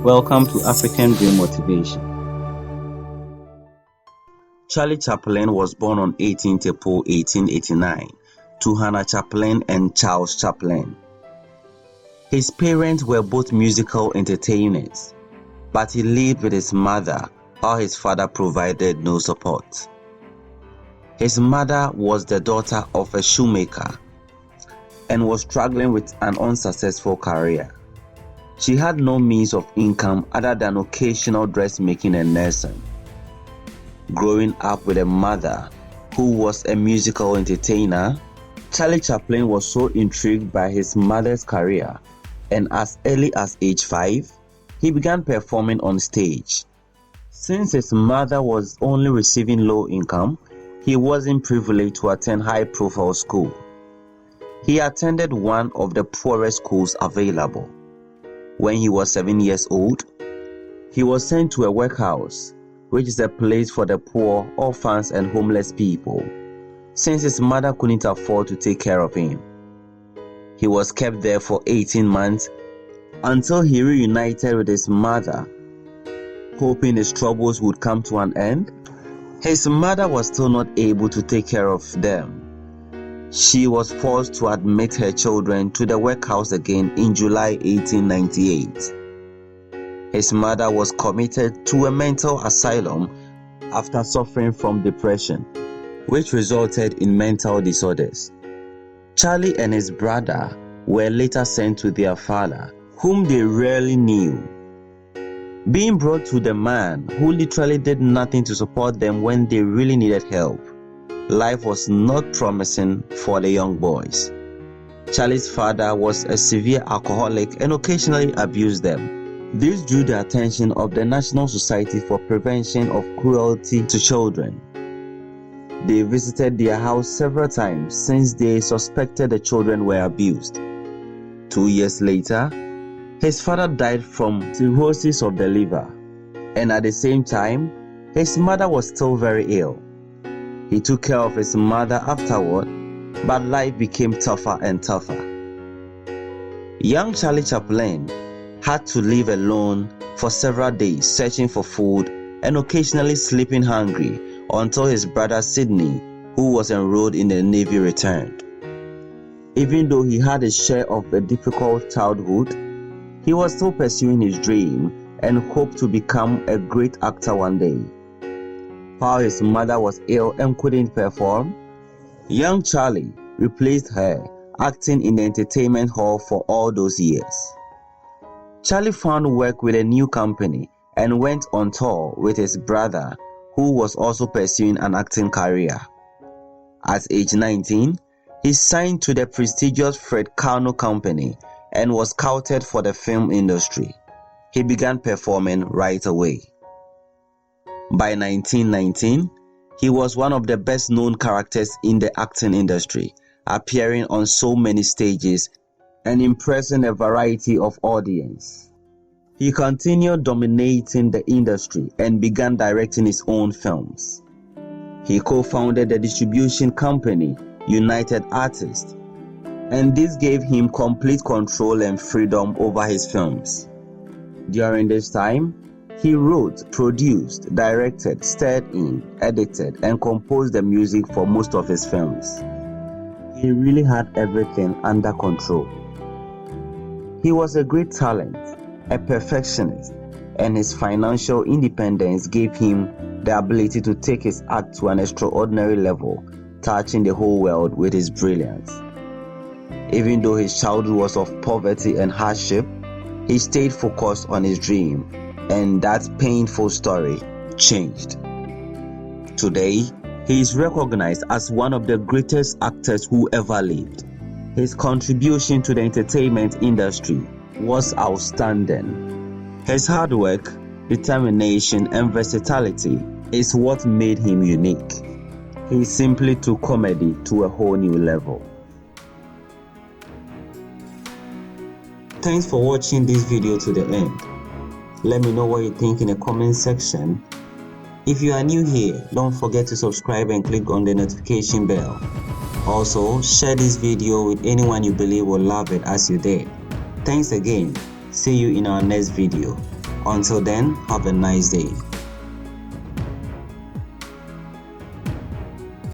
Welcome to African Dream Motivation. Charlie Chaplin was born on 18th April 1889 to Hannah Chaplin and Charles Chaplin. His parents were both musical entertainers, but he lived with his mother while his father provided no support. His mother was the daughter of a shoemaker and was struggling with an unsuccessful career. She had no means of income other than occasional dressmaking and nursing. Growing up with a mother who was a musical entertainer, Charlie Chaplin was so intrigued by his mother's career, and as early as age 5, he began performing on stage. Since his mother was only receiving low income, he wasn't privileged to attend high-profile school. He attended one of the poorest schools available. When he was 7 years old, he was sent to a workhouse, which is a place for the poor, orphans, and homeless people, since his mother couldn't afford to take care of him. He was kept there for 18 months until he reunited with his mother, hoping his troubles would come to an end. His mother was still not able to take care of them. She was forced to admit her children to the workhouse again in July 1898. His mother was committed to a mental asylum after suffering from depression, which resulted in mental disorders. Charlie and his brother were later sent to their father, whom they rarely knew. Being brought to the man who literally did nothing to support them when they really needed help, life was not promising for the young boys. Charlie's father was a severe alcoholic and occasionally abused them. This drew the attention of the National Society for Prevention of Cruelty to Children. They visited their house several times since they suspected the children were abused. 2 years later, his father died from cirrhosis of the liver, and at the same time, his mother was still very ill. He took care of his mother afterward, but life became tougher and tougher. Young Charlie Chaplin had to live alone for several days, searching for food and occasionally sleeping hungry until his brother Sidney, who was enrolled in the Navy, returned. Even though he had his share of a difficult childhood, he was still pursuing his dream and hoped to become a great actor one day. While his mother was ill and couldn't perform, young Charlie replaced her, acting in the entertainment hall for all those years. Charlie found work with a new company and went on tour with his brother, who was also pursuing an acting career. At age 19, he signed to the prestigious Fred Karno Company and was scouted for the film industry. He began performing right away. By 1919, he was one of the best-known characters in the acting industry, appearing on so many stages and impressing a variety of audience. He continued dominating the industry and began directing his own films. He co-founded the distribution company United Artists, and this gave him complete control and freedom over his films. During this time, he wrote, produced, directed, starred in, edited, and composed the music for most of his films. He really had everything under control. He was a great talent, a perfectionist, and his financial independence gave him the ability to take his art to an extraordinary level, touching the whole world with his brilliance. Even though his childhood was of poverty and hardship, he stayed focused on his dream, and that painful story changed. Today, he is recognized as one of the greatest actors who ever lived. His contribution to the entertainment industry was outstanding. His hard work, determination, and versatility is what made him unique. He simply took comedy to a whole new level. Thanks for watching this video to the end. Let me know what you think in the comment section, If you are new here, don't forget to subscribe and click on the notification bell. Also, share this video with anyone you believe will love it as you did. Thanks again. See you in our next video. Until then, have a nice day.